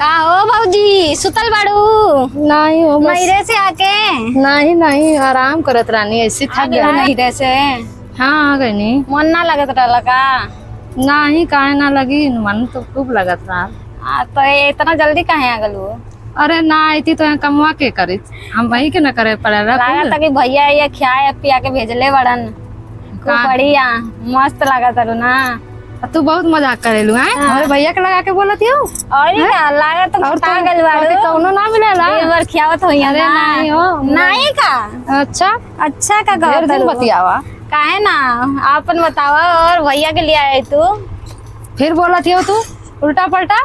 का हो भौजी सुतल बाड़ू? नहीं हो बस। नैरे से आके नहीं नहीं आराम करत रानी, ऐसी थक गई। नैरे से हाँ आ गई नी। मन ना लगत रहला का? नहीं काहे ना लगी, मन तो खूब लगत रहा। तो इतना जल्दी काहे आ गलू? अरे ना आती तो यहाँ कमवा के करी, हम वही के ना करे पड़ेला। लागत कि भैया ये खिया पिया के भेजले बड़न। खूब बढ़िया मस्त लागत रहू ना। तू बहुत मजाक करेलू हैं? हमारे भैया के लगा के बोलत हो। और क्या लागत तो बता गल बाड़ू। कौनो ना मिलेला। एक बार खियावत होइया अरे ना। नहीं हो। नहीं का? अच्छा अच्छा का ढेर कहत दिन रहू? बतियावा। काहे ना आपन बतावा। और भैया के लिए आए तू? फिर बोलत हो तू उल्टा पलटा।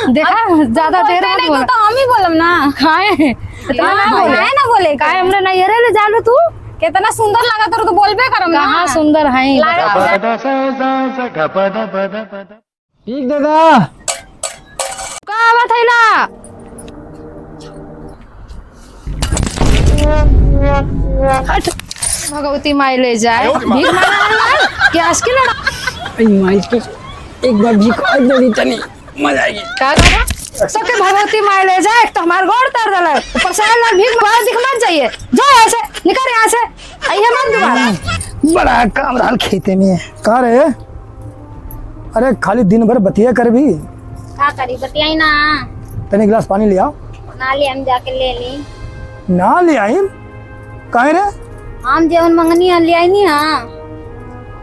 देखा ज्यादा देर मत बोला। तो हम ही बोलम ना। काहे इतना ना बोले? काहे ना बोले? काहे हमरे नैहरे ले जालू तू? कितना सुंदर लागत रहू तो बोलबे करम ना। कहाँ सुंदर है ठीक दादा का आवत हैला? हट भगवती माई ले जाए। भीख मांगना कि आस्की लड़ा? एक बार भी खा दे तनी मजा आएगी। का कहा? सबके भगवती माई ले जाए। तो हमारे गोड़ तर दला ऊपर से आला भीख मांगा दिख मत जाइए। जाओ ऐसे निकल यहाँ से, आइए मत दोबारा। बड़ा काम रहल खेते में। कहाँ रहे? अरे खाली दिन भर बतिया कर भी। का करी बतियाई ना। तनी गिलास पानी ले आओ। ना ले हम जाके ले ली। ना ले आई काहे रे? हम जेवन मंगनी है ले आई नी। हां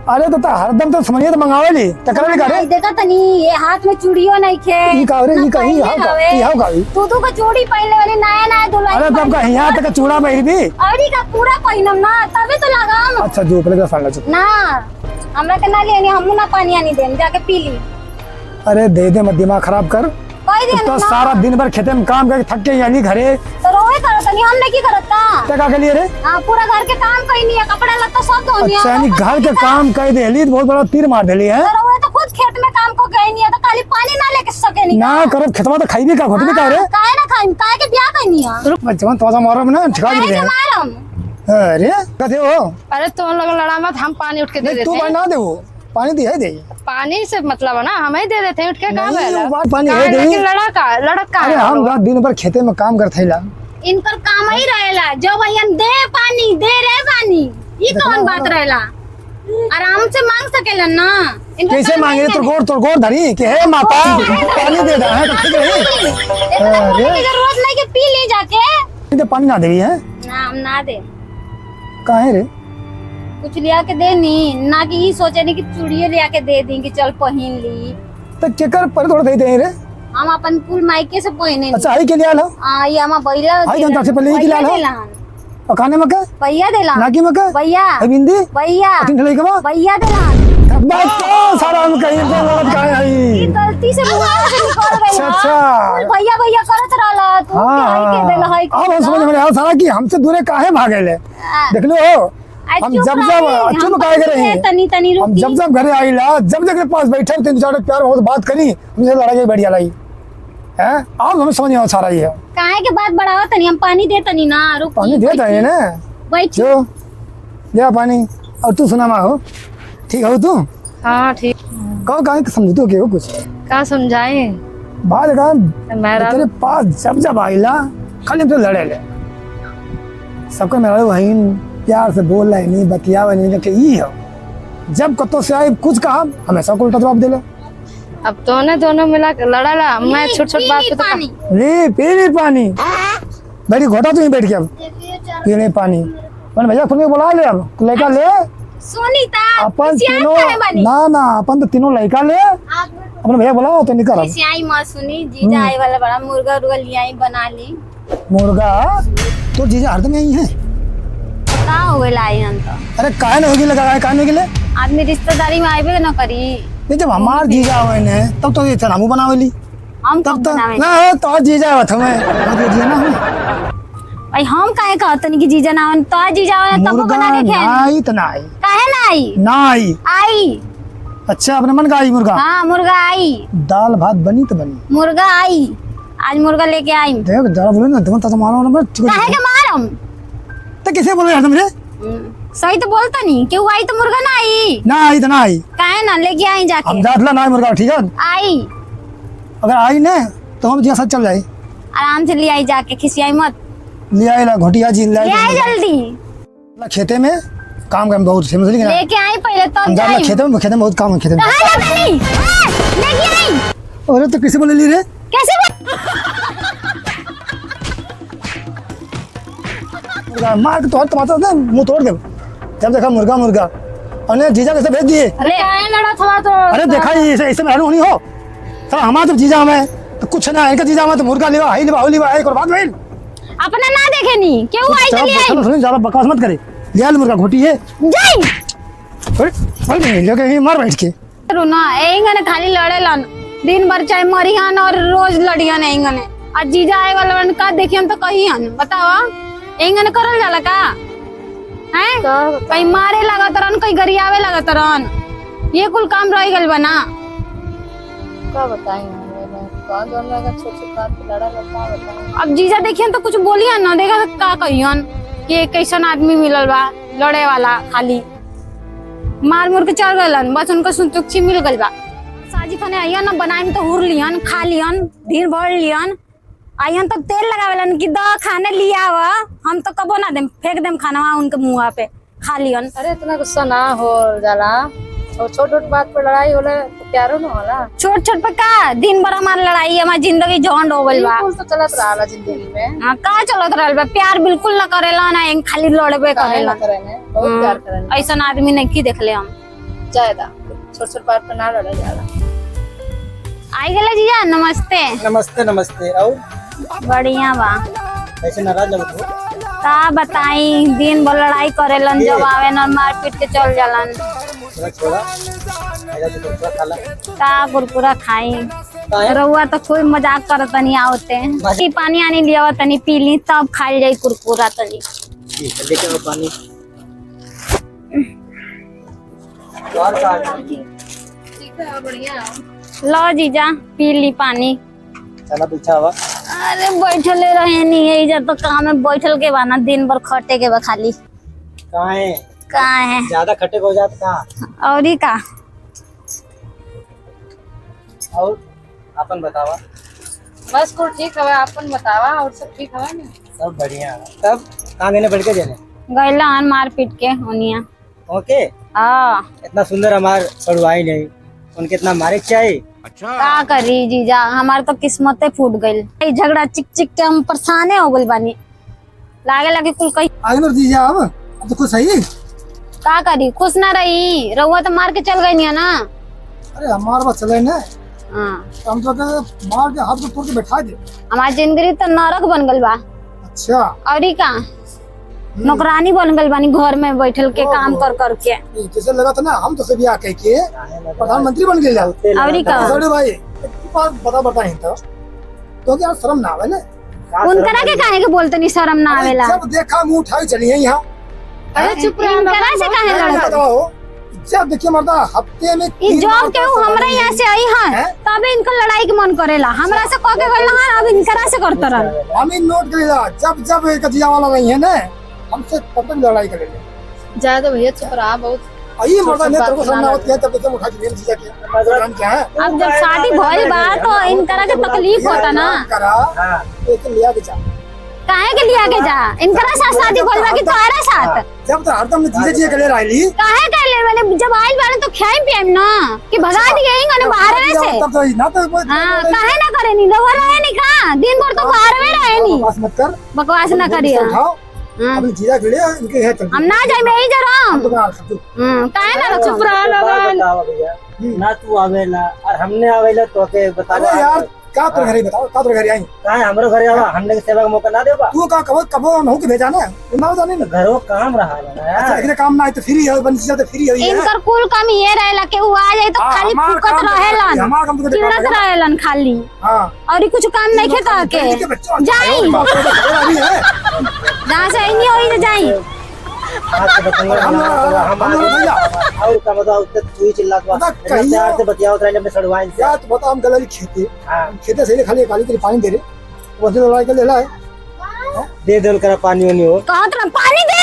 अरे तो हरदम तो समझिए तो मंगावे ली तकरा भी करे। देखा तनी ये हाथ में चूड़ियो नहीं खे। ई का रे? ई का ई हाउ का तू का चूड़ी पहनले वाली नया नया दुल्हन। अरे तब का यहाँ तक चूड़ा पहिर भी। अरे का पूरा पहिनम ना तबे तो लगाम। अच्छा जो पहले का फाड़ चुप। ना हमरा के ना लेनी, हमू ना पानी आनी देम जाके पी ली। अरे दे दे मत दिमाग खराब कर। कोई दिन तो सारा दिन भर खेते में काम करके थक के यानी घरे तो रोए करत नहीं, हम नहीं की करता। टका के लिए रे। हां पूरा घर के काम कइनी है, कपड़ा लत्ता सब धोनी है। अच्छा यानी घर के काम कर देली बहुत बड़ा तीर मार देली है। तो रोए तो खुद खेत में काम को गई नहीं है तो खाली पानी ना लेके सके नहीं ना करो खेतवा तो खाई भी का घोट भी का रे। काहे ना खाई? काहे के ब्याह कइनी है? बच्चन तो मारो ना ठिका काहे दे के मारम? अरे कथे हो? अरे तुम लोग लड़ा मत, हम पानी उठ के दे तू देते हैं। बना दे वो पानी दिया दे। पानी से मतलब है ना, हम ही दे देते हैं। उठ के कहाँ नहीं, बैला? वो बात पानी है काहे दे। लेकिन लड़क का अरे है? हम रात दिन भर खेते में काम करते ला। इनकर काम ही रहेला जो भैया दे पानी दे रे पानी। ये कौन बात रहेला? आराम से मांग सकेला ना। इनका कैसे काम मांगे? नहीं तो गोड़ धरी कि हे माता पानी दे दा है तो ठीक है। इतना बोलने की जरूरत नहीं कि पी ले जाके। तो पानी ना देवी है ना हम ना दे। काहे रे? कुछ लिया के दे नी ना कि ये सोचे नहीं कि चूड़िए लिया के दे दी कि चल पहन ली। तो केकर पर थोड़ा दे दे रे। हम अपन फूल मायके से पहने। अच्छा आई के लिए लो। ये हम बैला आई जनता से पहले ही खिला लो। और खाने में क्या? भैया देला नाकी में क्या? भैया आई बिंदी भैया तीन ढलाई के बाद भैया देला। बात तो सारा हम कहीं पे गलत काहे आई। गलती से मुंह से निकल गई। अच्छा, अच्छा। फूल भैया भैया करत रहला तू के देला है। अब हम समझ में आया सारा कि हमसे दूरे काहे भागे ले। देख लो हम जब चुप काहे रहे। तनी तनी हम रुकी। जब घरे आइला जब के पास बैठे तीन चार प्यार बहुत बात करी हमसे लड़ाई बढ़िया लाई है। अब हमें समझ में सारा ये काहे के बात बढ़ावा तनी, हम पानी दे तनी ना। रुक पानी देता है ना बैठ जो दे पानी। और तू सुना हो ठीक हो तू? हाँ ठीक। कहो काहे समझ तो के हो कुछ का समझाए? बात का मेरा तेरे पास जब आइला खाली हमसे लड़े ले। सबका मेरा वही प्यार से बोल रहे नहीं बतियावे नहीं कि ई हो। जब कतो से आए कुछ कहा हमेशा उल्टा जवाब देला। अब तो ने दोनों मिला के लड़ा मैं छोट छोट बात पे तो ले पी पानी बैठी घोटा तू ही बैठ के अब पीने पानी। अपन भैया खुद में बुला ले अब लड़का ले सुनीता अपन तीनों ना अपन तो तीनों लड़का ले अपन भैया बुलाओ तो निकल। आई मत सुनी जीजा आई वाला बड़ा मुर्गा उर्गा लिया बना ली। मुर्गा तो जीजा हरदम यही है। का हो गइल आई हन तो? अरे काहे न होगी लगा काहे न गेले? आदमी रिश्तेदारी में आइबे न करी। ये जब हमार जीजा होए ने तब तो ये चनामू बनावेली। हम तब तो बनावे ना तो जीजा आवत हमें तो जीजा ना हो। भाई हम काहे कहत नहीं कि जीजा ना आवन? तो जीजा आवन तब मुर्गा बना के ना खाए। आई तो ना आई काहे ना आई? ना आई। आई अच्छा अपने मन का आई मुर्गा। हाँ मुर्गा आई। दाल भात बनी तो बनी। मुर्गा आई आज मुर्गा लेके आई। देख जरा बोले ना तुम तो मारो ना काहे के मारम? तो कैसे बोल रहे तुमरे? सही तो बोलता नहीं क्यों आई तो मुर्गा ना आई। ना आई तो ना आई। काहे ना लेके आई जाके। हम जातला ना आई मुर्गा ठीक है। आई अगर आई ने तो हम जैसा चल जाए। आराम से ले आई, जाके खिसियाई मत। ले आए ला घोटिया जी, ले आई जल्दी। खेते में काम कर बहुत समझ ली। लेके आई पहले तब जाई। खेते में बहुत काम है खेते में। कहां जाता नहीं? लेके आई। अरे तो किसे बोले ली रे? कैसे मार के तोड़ टमाटर ना मुंह तोड़ दे। जब देखा मुर्गा मुर्गा और जीजा कैसे भेज दिए। अरे आए लड़ा था तो। अरे देखा ऐसे में नहीं हो सर। हमारा जब जीजा हमें तो कुछ ना, इनका जीजा हमें तो मुर्गा लेवा हाई लेवा होली एक और बात भाई अपना ना देखे नहीं क्यों आई चली आई। सुन ज्यादा बकवास मत करे। ले मुर्गा घोटी है जाई। अरे मार बैठ के रुना एंगने खाली लड़ेलन दिन भर चाहे मरिहन और रोज लड़ियन एंगने। और जीजा आए वाला का देखियन तो कहियन बतावा एंगने करल जाला का हैं? कहीं मारे लगा तरन, कहीं गरियावे लगा तरन। ये कुल काम रह गइल बना। क्या बताएं छोटे बात पे लड़ा लगता है। अब जीजा देखियन तो कुछ बोलियन ना, देखा का कहियन कि कैसन आदमी मिलल बा लड़े वाला, खाली मार मुर के चढ़ गलन, बस उनको संतुष्टि मिल गइल बा। साजी खाने आइयन ना बनाई में तो हुर लियन, खा लियन, ढीर भर लियन। आइयन तो तेल लगावेलन कि द खाने लिया हुआ, हम तो कबो ना देम, फेंक देम खाना उनके मुंह पे, खा लियन। अरे इतना गुस्सा ना हो जाला, और छोट छोट बात पर लड़ाई होला तो प्यारो ना होला। छोट छोट पे का दिन भर हमार लड़ाई, हमार जिंदगी झंड हो गइल बा। बिल्कुल तो चलत रहा जिंदगी में। हां का चलत रहल बा, प्यार बिल्कुल ना करेला ना, खाली लड़बे करेला। बहुत प्यार करेला। ऐसा आदमी नहीं की देखले हम। ज्यादा छोट छोट बात पर ना लड़ा जाला। आई गेले जीजा, नमस्ते। नमस्ते नमस्ते। और बढ़िया बा। ऐसे नाराज लगत हो? का बताई दिन भर लड़ाई करेलन, जब आवे न मार पीट के चल जालन। थोड़ा छोड़ा आजा तो कुरकुरा खा ला। का कुरकुरा खाई? काहे? रउआ तो खूब मजाक करत तनी आवते। पानी आनी लियावत तनी पी ली तब खाई जाई कुरकुरा तनी। ठीक है, लेके आओ पानी। और का ठीक है, बढ़िया। लो जीजा पी ली पानी। चला पीछा हुआ। अरे बैठले रहे नहीं है, इधर तो काम में बैठल के बा ना, दिन भर खटे के बा खाली। कहाँ है? कहाँ है? ज्यादा खट्टे हो जाते कहाँ? और ही का? और अपन बतावा। बस कुल ठीक है, अपन बतावा। और सब ठीक है ना? सब बढ़िया। तब कहाँ गए बढ़ के जाने? गैला हन मार पीट के होनिया। ओके। हाँ इतना सुंदर हमार सड़ुआई नहीं, उनके इतना मारे चाहिए। का करी जीजा, हमार तो किस्मते फूट गइल। झगड़ा चिक चिक के हम परेशाने हो गइल बानी। लागे लगे कुल कहीं आगे मर दीजिए। अब तो कुछ सही। का करी, खुश ना रही। रउआ तो मार के चल गई नहीं ना। अरे हमारे पास चले ना, हाँ हम तो मार के हाथ को तोड़ के बैठा दे। हमारी जिंदगी तो नरक बन गइल बा। अच्छा और ही का नौकरानी बन गइल बानी, घर में बैठल के काम कर कर के। जैसे लगा था ना हम तो सभी आके के प्रधानमंत्री बन गए। और ही का भाई एक बात बता ही तो क्या शर्म ना आवे ना? उनकरा के काहे के बोलते नहीं शर्म ना आवेला? जब देखा मुंह उठाई चलिए यहाँ। अरे चुप रह, इनकरा से काहे लड़त? बताओ जब देखिए मर्दा हफ्ते में ई जॉब के हमरा यहाँ से आई है तब इनका लड़ाई के मन करेला। हमरा से कह के गइल हां, अब इनकरा से करत रह। हम ही नोट करेला जब जब एक जिया वाला नहीं है ना, हमसे तब तक लड़ाई करेंगे। ज्यादा भैया चुप रहा। बहुत आई मर्दा ने तेरे को सामने होती है तब तक उठा के जीजा के प्रोग्राम क्या है। अब जब शादी भइल बा तो इनकरा के तकलीफ होता ना। करा एक लिया के जा काहे के लिया के जा? इनकरा साथ शादी भइल बा कि तोहरा साथ? जब तो हरदम जीजा जी के ले रहली काहे के ले वाले जब आइल बाड़े तो खाइम पियम ना कि भगा दिए इंगने बाहर में से। तब तो ना तो हां काहे ना करे नी रह रहे नी का दिन भर तो बाहर में रहे नी। बकवास मत कर, बकवास ना करिए। अपने जीजा के लिए इनके है चल हम ना जाए मैं ही जरा। हम तो बना सकते। काहे ना चुप रह बतावा भैया ना तू आवेला और हमने आवेला तो के बतावा। अरे यार का तो घरे बताओ, का तो घरे आई काहे हमरो घरे आवा, हमने के सेवा का मौका ना देबा। तू का कबो नहु के भेजा ना, ना जाने ना घरो काम रहा है ना अच्छा यार। एकरे काम ना है तो फ्री है, बन जाते फ्री है। इनकर कुल काम ये रहेला के वो आ जाए तो खाली फुकत रहेलन, हमारा काम तो चिड़त रहेलन खाली। हां और कुछ काम नहीं खेता के जाई जहाँ से नहीं होई तो जाई। आज से बताऊंगा हम भैया और का बताओ तू ही चिल्ला के प्यार से बतियाओ तो अपने सड़वाई से। यार तो बता हम गलती खेते हां खेते से खाली काली के पानी दे रहे वो जो लड़ाई के ले लाए दे देल करा पानी ओनी हो कहत ना पानी दे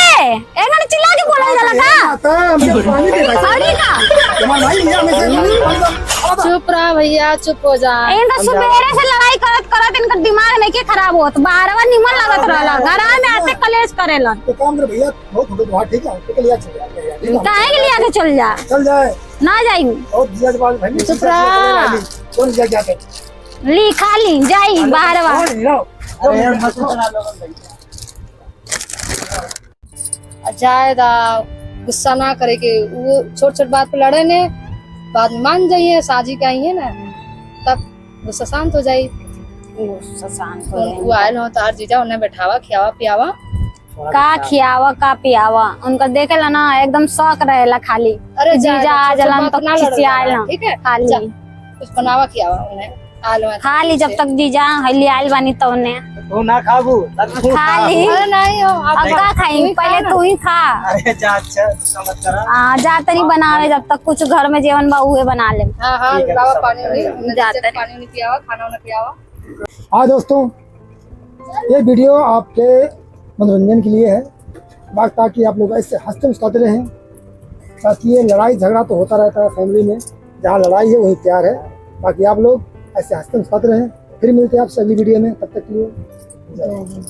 एगन चिल्ला के बोला जाला का मुझे पानी दे भाई सॉरी का तुम्हारा भाई लिया में से पानी दो चुप रहा भैया, चुप हो जा। इनका सुबेरे से लड़ाई करत करत इनका दिमाग नहीं के खराब होत, बारवा निमन लगत रहला, घर में आते कलेश करेलन। तो काम कर भैया, बहुत हो गया तुम्हारा, ठीक है तो ले आ, चल जा, काहे के लिए आके चल जा, चल जाए ना जाई और दिया के बाद भाई चुप रहा। कौन दिया क्या कर ली खाली जाई बारवा। अरे यार मत चला लोगन भैया। जायदा गुस्सा ना करे के, वो छोट छोट बात पे लड़े ने, बाद में मान जाइए, साजी का ही है ना, तब गुस्सा शांत हो जाई। वो आयल हो तार जीजा, उन्हें बैठावा, खियावा पियावा। का खियावा का पियावा, उनका देखेला ना एकदम शौक रहेला खाली। अरे जीजा आ जलन तो खिसियाला, ठीक है, खाली जा, कुछ बनावा खियावा उन्हें, आलो है। खाली जब तक जीजा हली आयल बानी तो उन्हें तू ना खाबू तू खाली। अरे नहीं हो, आप अब का खाई, पहले तू ही खा। अरे जा, अच्छा गुस्सा मत करा। जा तरी बनावे, जब तक कुछ घर में जेवन बा उहे बना ले। हाँ हाँ, ठीक है, लावा सब पानी बता उनी, रहे उन्हें जाते जाते पानी उनी पियावा, खाना उन्हें पियावा। हाँ दोस्तों, ये वीडियो आपके मनोरंजन के लिए है, ताकि आप लोग ऐसे हंसते मुस्कुराते रहें, ताकि ये लड़ाई झगड़ा तो होता रहता है फैमिली में, जहाँ लड़ाई है वही प्यार है। बाकी आप लोग ऐसे हंसते मुस्कुराते रहें। फिर मिलते हैं आपसे अगली वीडियो में, तब तक के लिए जय हिंद।